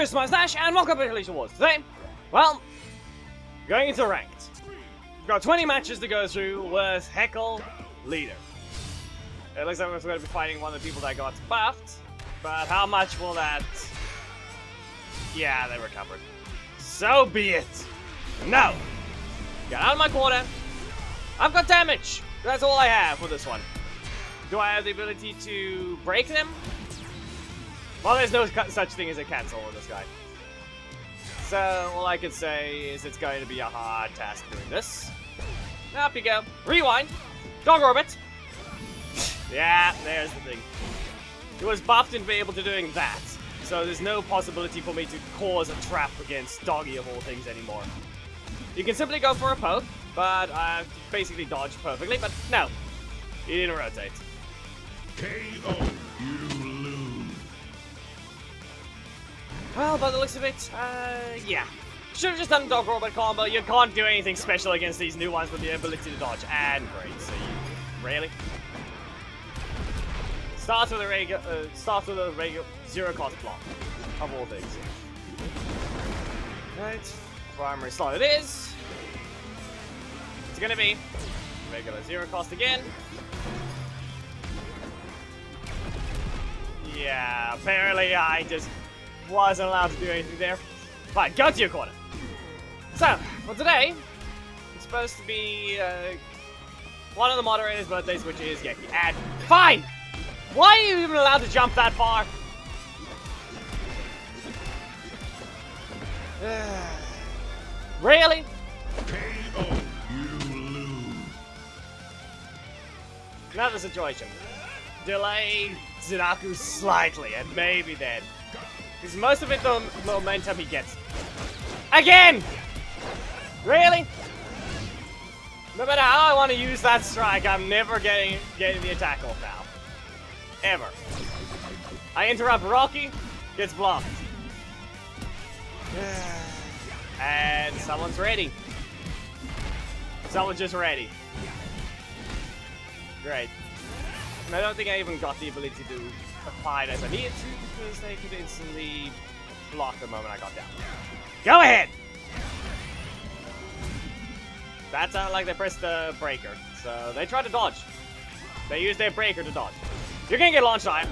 to Smile Slash and welcome to Collision Wars. Today, well, going into ranked. We've got 20 matches to go through with Heckle leader. It looks like we're going to be fighting one of the people that got buffed, but how much will that... Yeah, they recovered. So be it. No! Get out of my corner. I've got damage. That's all I have for this one. Do I have the ability to break them? Well, there's no such thing as a cancel with this guy. So, all I can say is it's going to be a hard task doing this. Up you go. Rewind. Dog orbit. Yeah, there's the thing. It was buffed and be able to doing that. So there's no possibility for me to cause a trap against Doggy of all things anymore. You can simply go for a poke, but I basically dodged perfectly, but no. He didn't rotate. KO, you lose. Well, by the looks of it, yeah. Should've just done Dog Robot combo. You can't do anything special against these new ones with the ability to dodge. And great, so you... Really? Start with a regular zero cost block. Of all things. Right. Primary slot it is. It's gonna be regular zero cost again. Yeah, apparently I just wasn't allowed to do anything there. Fine, go to your corner. So, for today, it's supposed to be one of the moderators' birthdays, which is Geki. And fine! Why are you even allowed to jump that far? Really? KO, you lose. Another situation. Delay Ziraku slightly, and maybe then. Because most of it, the momentum he gets. Again! Really? No matter how I want to use that strike, I'm never getting the attack off now. Ever. I interrupt Rocky, gets blocked. And someone's ready. Someone's just ready. Great. And I don't think I even got the ability to apply it as I needed to, because they could instantly block the moment I got down. Go ahead! That sounded like they pressed the breaker, so they tried to dodge. They used their breaker to dodge. You're gonna get launch time,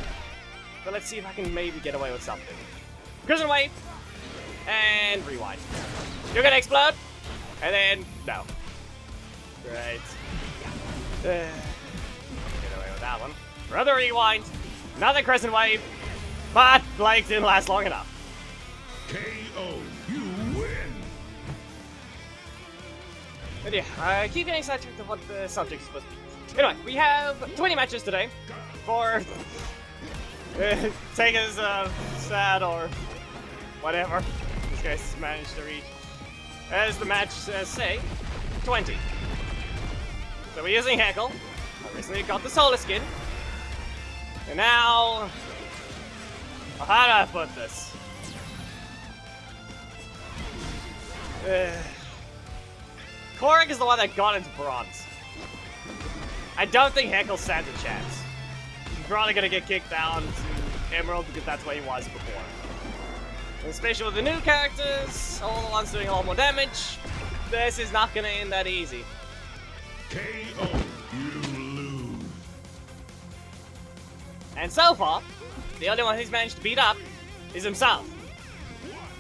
but let's see if I can maybe get away with something. Prison wave, and rewind. You're gonna explode, and then no. Great. Get away with that one. Another rewind, another crescent wave, but Blake didn't last long enough. KO, you win. But yeah, I keep getting sidetracked of what the subject is supposed to be. Anyway, we have 20 matches today for take as sad or whatever this guy's managed to reach. As the match says, say, 20. So we're using Heckle. Obviously, got the Solar Skin. And now... how do I put this? Korok is the one that got into bronze. I don't think Heckle stands a chance. He's probably gonna get kicked down to Emerald because that's where he was before. And especially with the new characters, all the ones doing a lot more damage, this is not gonna end that easy. KO, you lose. And so far, the only one he's managed to beat up is himself.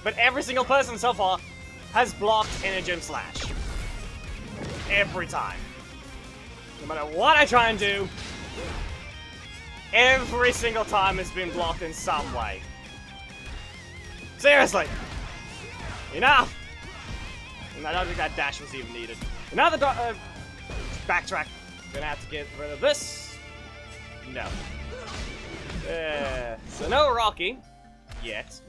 But every single person so far has blocked Energy Slash. Every time. No matter what I try and do, every single time it's been blocked in some way. Seriously. Enough! And I don't think that dash was even needed. Another backtrack. Gonna have to get rid of this. No. So no Rocky. Yet.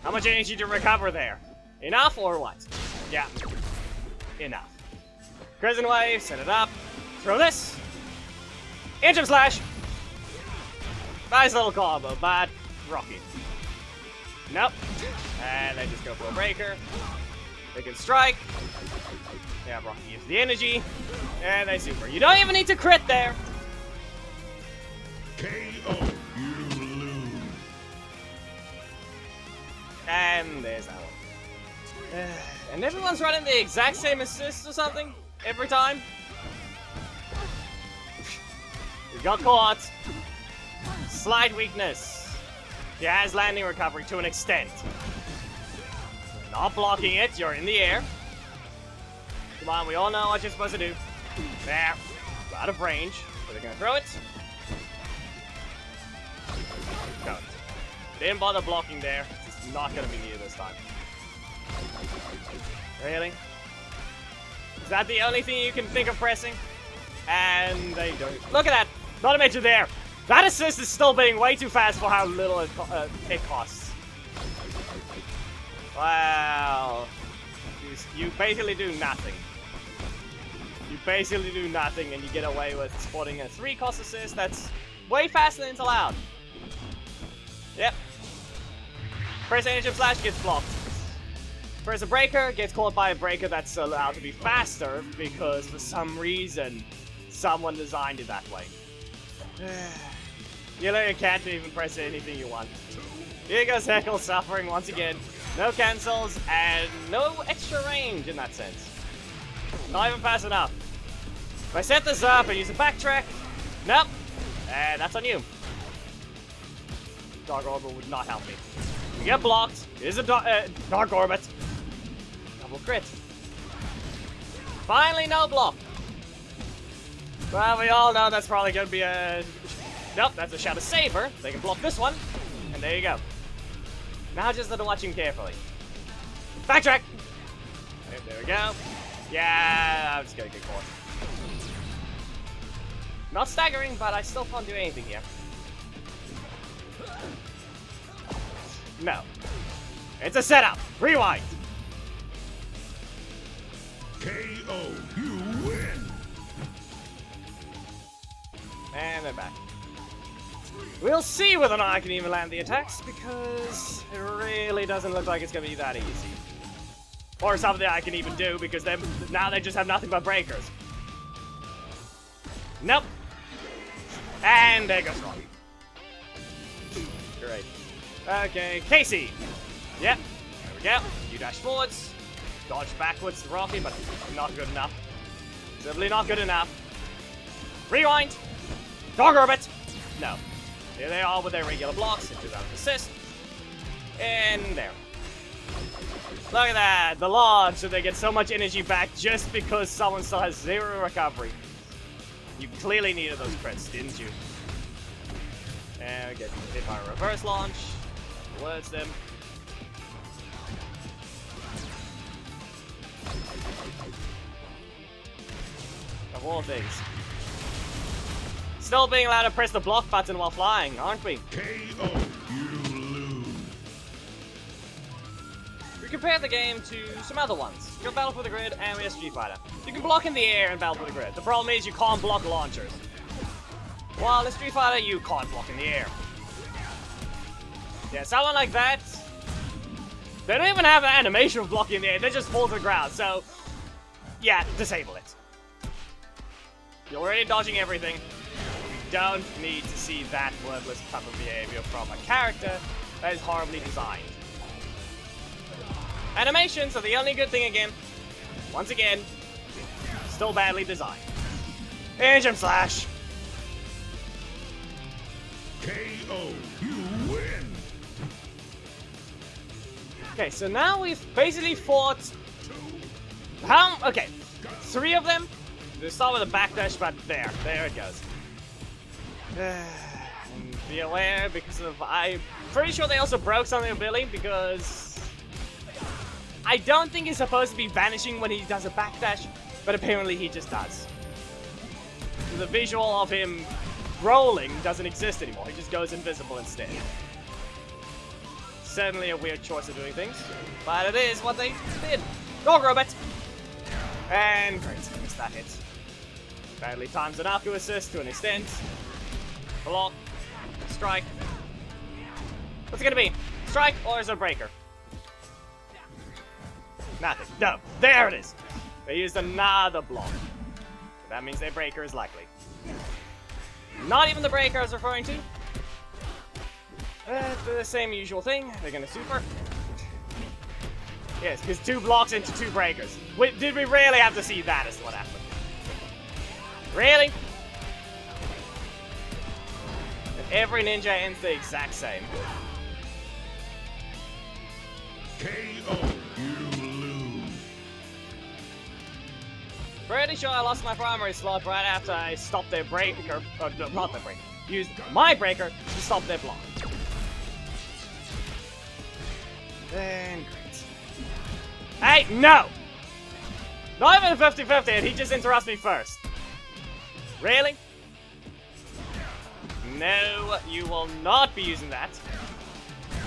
How much energy to recover there? Enough or what? Yeah. Enough. Crescent wave, set it up. Throw this. Engine slash. Nice little combo, but Rocky. Nope. And they just go for a breaker. They can strike. Yeah, Rocky gives the energy. And they super. You don't even need to crit there. KO, you lose. And there's that one. And everyone's running the exact same assist or something every time. We got caught. Slight weakness. He has landing recovery to an extent. Not blocking it, you're in the air. Come on, we all know what you're supposed to do. There. Out of range. So they're gonna throw it. Go. Didn't bother blocking there. It's not gonna be needed this time. Really? Is that the only thing you can think of pressing? And they don't. Look at that! Not a mention there! That assist is still being way too fast for how little it costs. Wow. You basically do nothing. You basically do nothing and you get away with spotting a 3-cost assist that's way faster than it's allowed. Yep. Press Ninjetti Flash gets blocked. Press a breaker, gets caught by a breaker that's allowed to be faster because for some reason someone designed it that way. You can't even press anything you want. Here goes Heckle suffering once again. No cancels and no extra range in that sense. Not even fast enough. If I set this up and use a backtrack, nope. And that's on you. Dark Orbit would not help me. We get blocked. It is a Dark Orbit. Double crit. Finally, no block. Well, we all know that's probably going to be a... Nope, that's a Shadow Saber. They can block this one. And there you go. Now just have to watch him carefully. Backtrack! There we go. Yeah, I'm just going to get caught. Not staggering, but I still can't do anything here. No. It's a setup. Rewind. KO. You win. And then back. We'll see whether or not I can even land the attacks, because it really doesn't look like it's going to be that easy. Or something I can even do, because now they just have nothing but breakers. Nope. And there goes Rocky. Great. Okay, Casey. Yep. There we go. You dash forwards. Dodge backwards to Rocky, but not good enough. Simply not good enough. Rewind. Dog Orbit. No. Here they are with their regular blocks. Into that assist. And there. Look at that. The launch, so they get so much energy back just because someone still has 0 recovery. You clearly needed those crits, didn't you? And get hit by a reverse launch. Alerts them. Of all things. Still being allowed to press the block button while flying, aren't we? KO. You lose. We compare the game to some other ones. You got Battle for the Grid and we have Street Fighter. You can block in the air in Battle for the Grid. The problem is you can't block launchers. While in Street Fighter, you can't block in the air. Yeah, someone like that, they don't even have an animation of blocking in the air. They just fall to the ground. So, yeah, disable it. You're already dodging everything. You don't need to see that wordless type of behavior from a character that is horribly designed. Animations are the only good thing again. Once again, still badly designed. Engine Slash. KO. You win. Okay, so now we've basically fought... Okay, 3 of them. They start with a backdash, but there it goes. And be aware because of... I'm pretty sure they also broke something ability because... I don't think he's supposed to be vanishing when he does a backdash, but apparently he just does. The visual of him rolling doesn't exist anymore. He just goes invisible instead. Certainly a weird choice of doing things, but it is what they did. Dog Robot! And great, missed that hit. Badly times an Aku assist to an extent. Block. Strike. What's it gonna be? Strike or is it a breaker? Nothing. No. There it is. They used another block. That means their breaker is likely. Not even the breaker I was referring to. The same usual thing. They're gonna super. Yes, because 2 blocks into 2 breakers. Did we really have to see that is what happened? Really? And every ninja ends the exact same. KO. You lose. Pretty sure I lost my primary slot right after I stopped their breaker. No, not their breaker. Used my breaker to stop their block. Then great. Hey, no! Not even 50-50 and he just interrupts me first. Really? No, you will not be using that.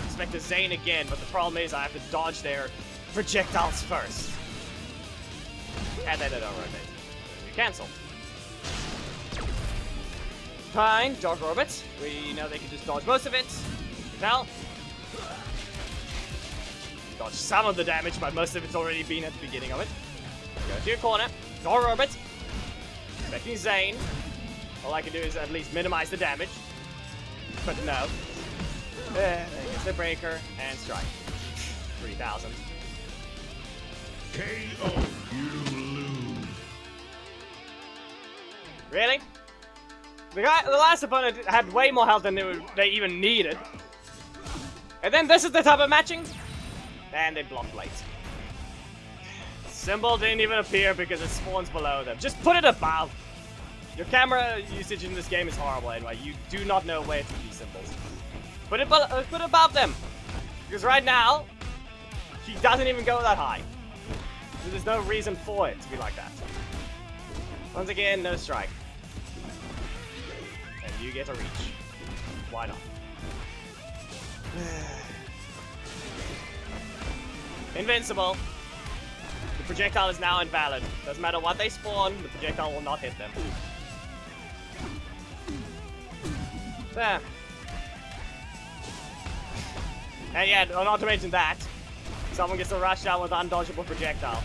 Expect a Zane again, but the problem is I have to dodge their projectiles first. And then they don't rotate. We cancel. Fine, dodge orbit. We know they can just dodge most of it. Now, dodge some of the damage, but most of it's already been at the beginning of it. Go to your corner, dodge orbit. Expecting Zane. All I can do is at least minimize the damage. But no. There's the breaker and strike. 3,000. KO. You lose. Really? The last opponent had way more health than they even needed. And then this is the type of matching? And they blocked late. Symbol didn't even appear because it spawns below them. Just put it above. Your camera usage in this game is horrible anyway. You do not know where to be symbols. Put it above them. Because right now, he doesn't even go that high. So there's no reason for it to be like that. Once again, no strike. And you get a reach. Why not? Invincible. The projectile is now invalid. Doesn't matter what they spawn, the projectile will not hit them. There. And yeah, not to mention that, someone gets to rush down with undodgeable projectile.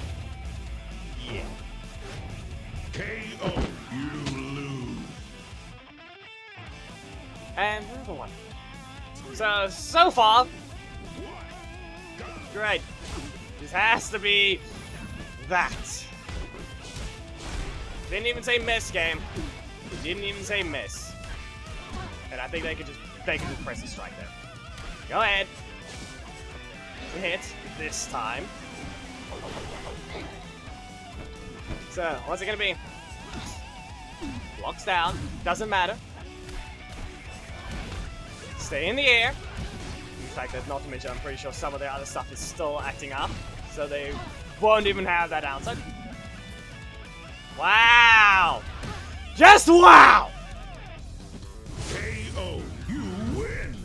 Yeah. KO. You lose. And another one. So far, great. This has to be that. Didn't even say miss, game. Didn't even say miss. And I think they could just press a strike there. Go ahead. Hit this time. So, what's it gonna be? Blocks down. Doesn't matter. Stay in the air. In fact, that's not to mention, I'm pretty sure some of the other stuff is still acting up. So they won't even have that downside. Wow! Just wow! KO. You win.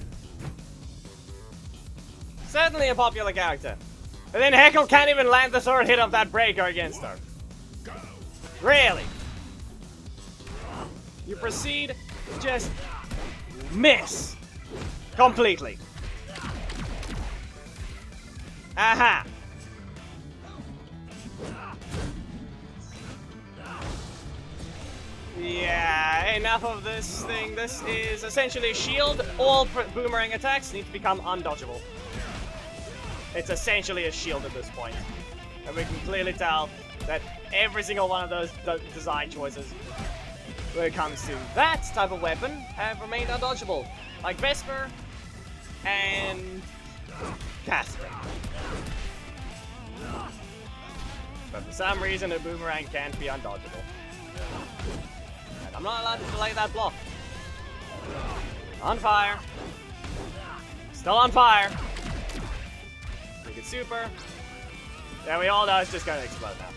Certainly a popular character. And then Heckle can't even land the third hit of that breaker against her. Really? You proceed to just miss. Completely. Aha. Yeah, enough of this thing. This is essentially a shield. All boomerang attacks need to become undodgeable. It's essentially a shield at this point. And we can clearly tell that every single one of those design choices when it comes to that type of weapon have remained undodgeable. Like Vesper and Casper. But for some reason a boomerang can't be undodgeable. And I'm not allowed to delay that block. On fire. Still on fire. Make it super. Yeah, we all know it's just gonna explode now.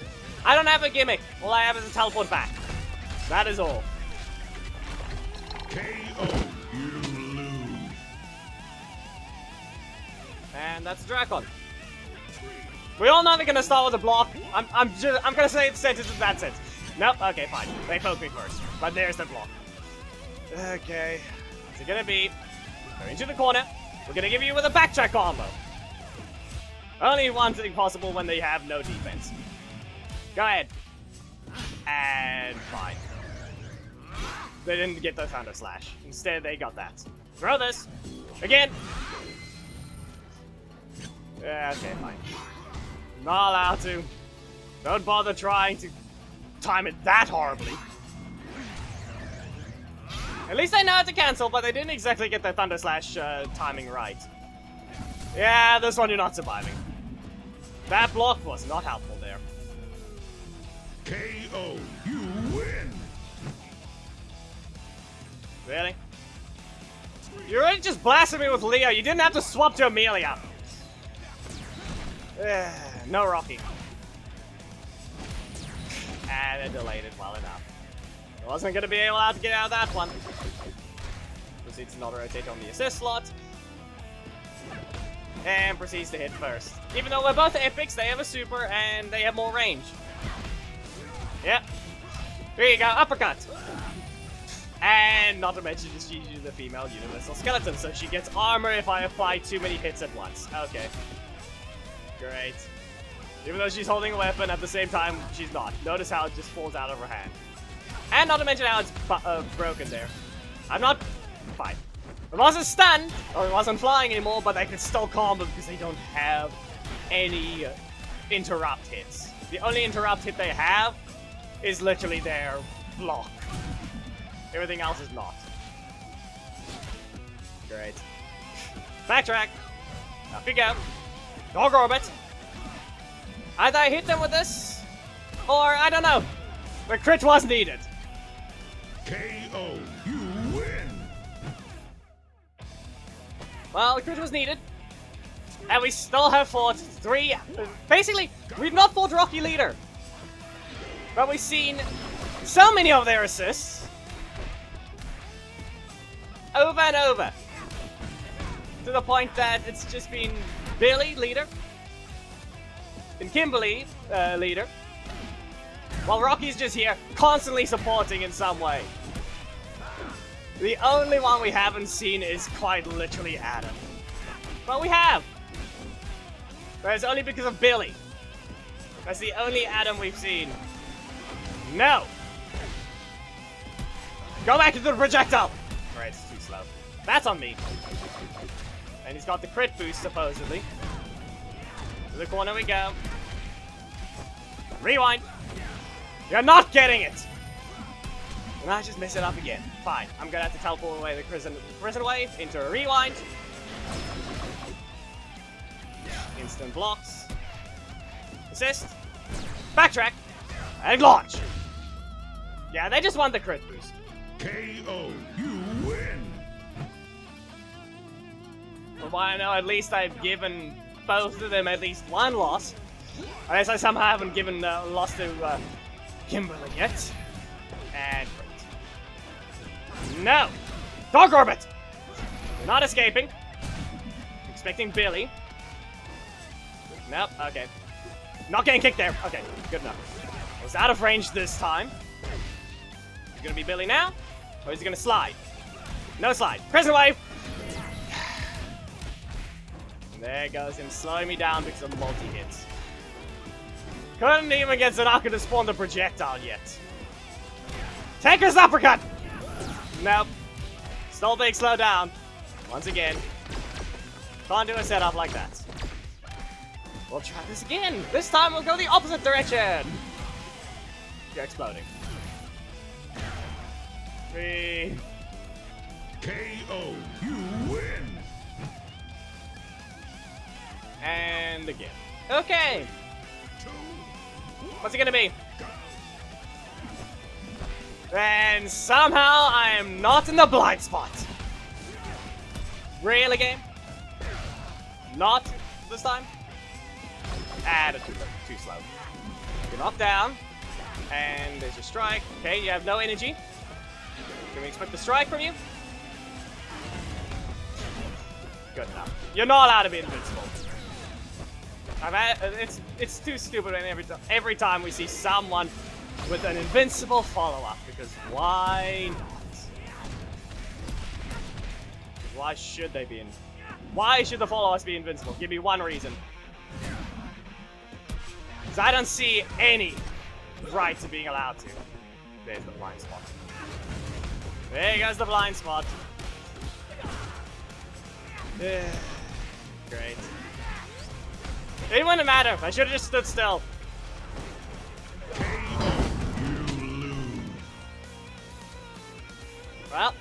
I don't have a gimmick. All I have is a teleport back. That is all. KO. You lose. And that's Dracon. We all know they're gonna start with a block. I'm gonna say the sentence in that sense. Nope, okay, fine. They poke me first. But there's the block. Okay. What's it gonna be? Go into the corner. We're gonna give you with a backtrack combo. Only one thing possible when they have no defense. Go ahead. And fine. They didn't get the Thunder Slash. Instead, they got that. Throw this. Again. Yeah, okay, fine. Not allowed to. Don't bother trying to time it that horribly. At least I know how to cancel, but they didn't exactly get their Thunder Slash timing right. Yeah, this one you're not surviving. That block was not helpful there. KO. You win. Really? You already just blasted me with Leo. You didn't have to swap to Amelia. No Rocky. And it delayed it well enough. I wasn't going to be able to get out of that one. Proceeds to not rotate on the assist slot. And proceeds to hit first. Even though we're both epics, they have a super and they have more range. Yep. Here you go, uppercut. And not to mention, she's usually the female universal skeleton, so she gets armor if I apply too many hits at once. Okay. Great. Even though she's holding a weapon, at the same time, she's not. Notice how it just falls out of her hand. And not to mention how it's broken there. I'm not... Fine. It wasn't stunned, or it wasn't flying anymore, but I could still combo because they don't have any interrupt hits. The only interrupt hit they have is literally their block. Everything else is not. Great. Backtrack. Up you go. Dog orbit. Either I hit them with this, or I don't know. The crit was needed. KO. You win. Well, the crit was needed. And we still have fought three... Basically, we've not fought Rocky Leader. But we've seen so many of their assists. Over and over. To the point that it's just been Billy, Leader. And Kimberly, Leader. While Rocky's just here, constantly supporting in some way. The only one we haven't seen is quite literally Adam. But we have! But it's only because of Billy. That's the only Adam we've seen. No! Go back into the projectile! Alright, it's too slow. That's on me. And he's got the crit boost, supposedly. To the corner we go. Rewind! You're not getting it! And I just mess it up again. Fine, I'm gonna have to teleport away the prison wave into a rewind. Instant blocks. Assist. Backtrack. And launch. Yeah, they just want the crit boost. KO. You win. From what I know, at least I've given both of them at least one loss. Unless I somehow haven't given loss to Kimberly yet. And crit. No! Dog orbit! You're not escaping. Expecting Billy. Nope, okay. Not getting kicked there. Okay, good enough. I was out of range this time. Is it gonna be Billy now? Or is he gonna slide? No slide. Prison wave! And there goes him slowing me down because of multi-hits. Couldn't even get Zanaka to spawn the projectile yet. Taker's uppercut! Nope. Still being slowed down. Once again. Can't do a setup like that. We'll try this again. This time we'll go the opposite direction. You're exploding. 3. KO. You win. And again. Okay. What's it gonna be? And somehow I am not in the blind spot. Really, game? Not this time? Ah, that's too slow. You're knocked down. And there's your strike. Okay, you have no energy. Can we expect a strike from you? Good enough. You're not allowed to be invincible. It's too stupid when every time we see someone with an invincible follow-up, because why not? Why should they be Why should the follow-ups be invincible? Give me one reason. Because I don't see any right to being allowed to. There's the blind spot. There goes the blind spot. Great. It wouldn't matter. I should have just stood still. You lose. Well,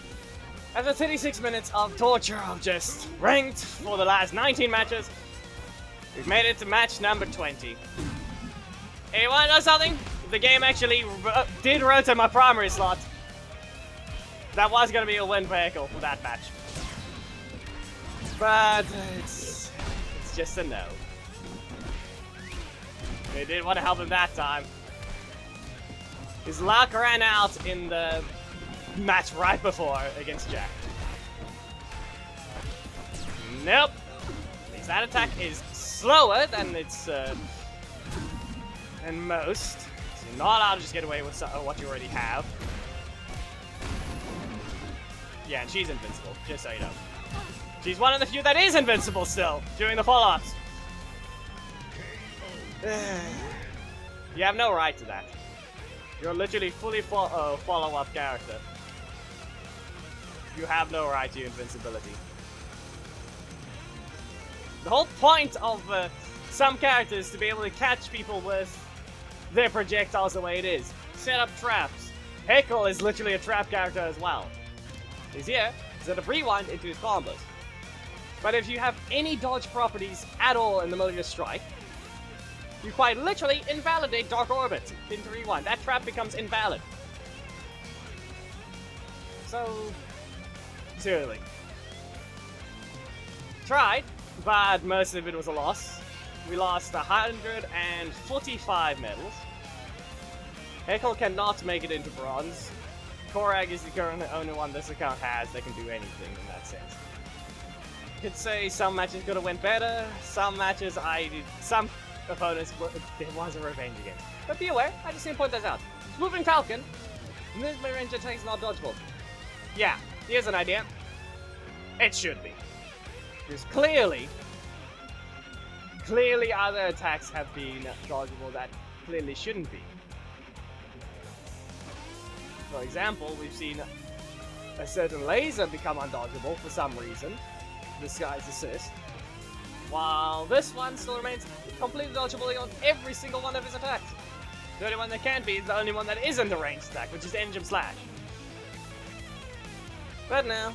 after 36 minutes of torture of just ranked for the last 19 matches, we've made it to match number 20. Hey, you wanna know something? The game actually did rotate my primary slot. That was gonna be a win for Heckle for that match. But it's just a no. They didn't want to help him that time. His luck ran out in the match right before against Jack. Nope. At least that attack is slower than its than most. So you're not allowed to just get away with what you already have. Yeah, and she's invincible, just so you know. She's one of the few that is invincible still during the follow-ups. You have no right to that. You're literally fully follow-up character. You have no right to your invincibility. The whole point of some characters is to be able to catch people with their projectiles the way it is. Set up traps. Heckle is literally a trap character as well. He's here to set up rewind into his combos. But if you have any dodge properties at all in the middle of your strike, you quite literally invalidate Dark Orbit into rewind. That trap becomes invalid. So, seriously. Tried, but most of it was a loss. We lost 145 medals. Heckle cannot make it into bronze. Korag is the current only one this account has that can do anything in that sense. You could say some matches could have went better, some matches some opponents, there was a revenge against. But be aware, I just need to point that out. Moving Falcon, mid-range attack is not dodgeable. Yeah, here's an idea. It should be. Because clearly other attacks have been dodgeable that clearly shouldn't be. For example, we've seen a certain laser become undodgeable for some reason. This guy's assist. While this one still remains completely dodgeable on every single one of his attacks. The only one that can't be is the only one that isn't a ranged attack, which is Engine Slash. But now,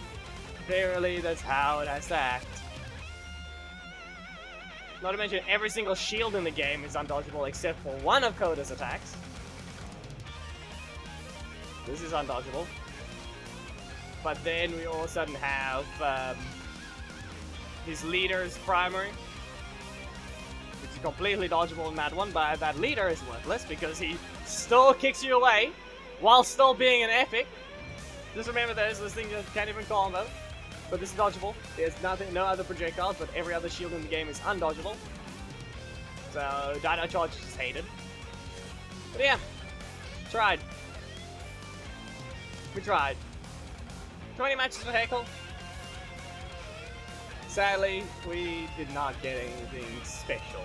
clearly that's how it has to act. Not to mention every single shield in the game is undodgeable except for one of Koda's attacks. This is undodgeable. But then we all of a sudden have his leader's primary, which is completely dodgeable in that one, but that leader is worthless because he still kicks you away while still being an epic. Just remember there's this thing that can't even combo, but this is dodgeable. There's no other projectiles, but every other shield in the game is undodgeable. So Dino Charge is hated. But yeah, tried. We tried. 20 matches for Heckle. Sadly, we did not get anything special.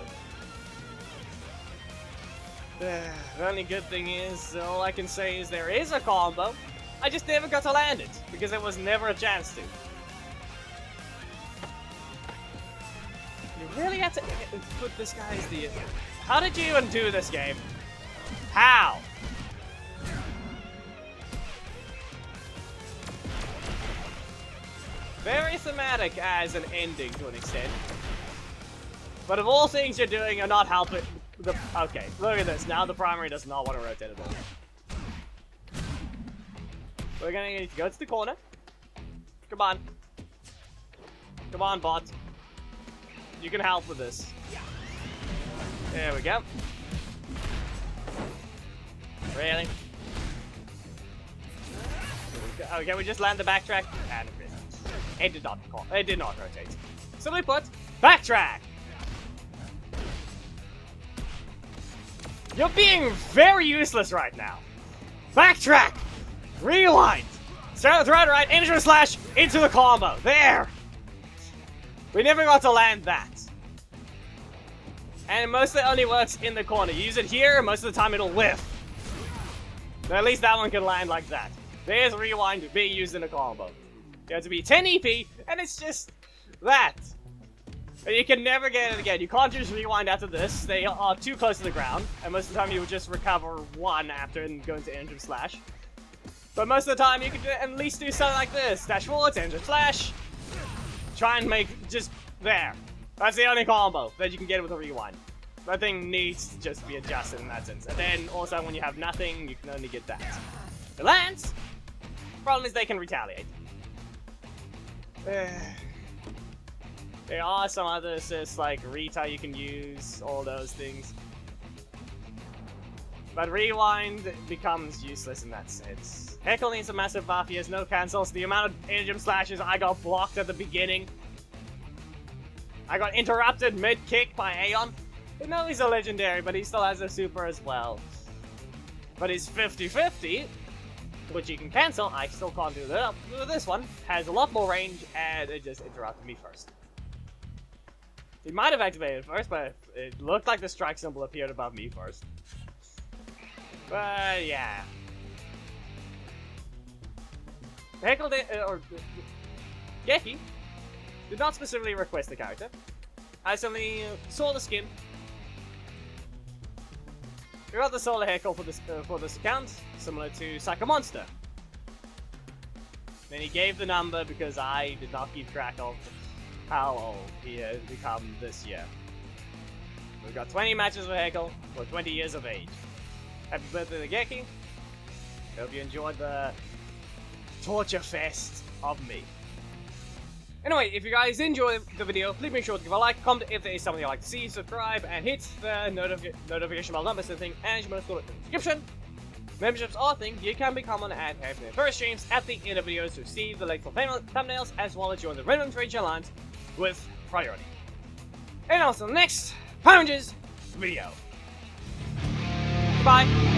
The only good thing is, all I can say is there is a combo. I just never got to land it, because there was never a chance to. You really had to put this guy as the... How did you even do this game? How? Very thematic as an ending to an extent. But of all things you're doing, you're not helping the... Okay, look at this. Now the primary does not want to rotate at all. We're gonna need to go to the corner. Come on. Come on, bot. You can help with this. There we go. Really? Oh, can we just land the backtrack? And it did not rotate. So we put backtrack. You're being very useless right now. Backtrack. Rewind. Start with right, Engine Slash into the combo. There. We never got to land that. And it mostly only works in the corner. You use it here, most of the time it'll whiff. But at least that one can land like that. There's rewind being used in a combo. You have to be 10 EP, and it's just that. And you can never get it again. You can't just rewind after this. They are too close to the ground. And most of the time you would just recover one after and go into engine slash. But most of the time you can at least do something like this. Dash forwards, engine slash. Try and make just there. That's the only combo that you can get with a rewind. That thing needs to just be adjusted in that sense. And then also when you have nothing, you can only get that. The lands. Problem is they can retaliate. There are some other assists like Rita you can use, all those things. But rewind becomes useless in that sense. Heckle needs a massive buff, he has no cancels. The amount of engine slashes I got blocked at the beginning. I got interrupted mid-kick by Aiyon. I know he's a legendary, but he still has a super as well. But his 50-50, which he can cancel, I still can't do that. This one has a lot more range, and it just interrupted me first. He might have activated first, but it looked like the strike symbol appeared above me first. But yeah. Heckle or Geki did not specifically request the character. I simply saw the skin. We got the solo Heckle for this account, similar to Psycho Monster. Then he gave the number because I did not keep track of how old he has become this year. We've got 20 matches with Heckle for 20 years of age. Happy birthday to Geki. Hope you enjoyed the torture fest of me. Anyway, if you guys enjoyed the video, please make sure to give a like, comment if there is something you'd like to see, subscribe, and hit the notification bell number thing, and you must go in the description. Memberships are things you can become on at having their first streams at the end of videos to receive the link for thumbnails, as well as join the Random Trade Challenge with priority. And also next Power Rangers video. Bye.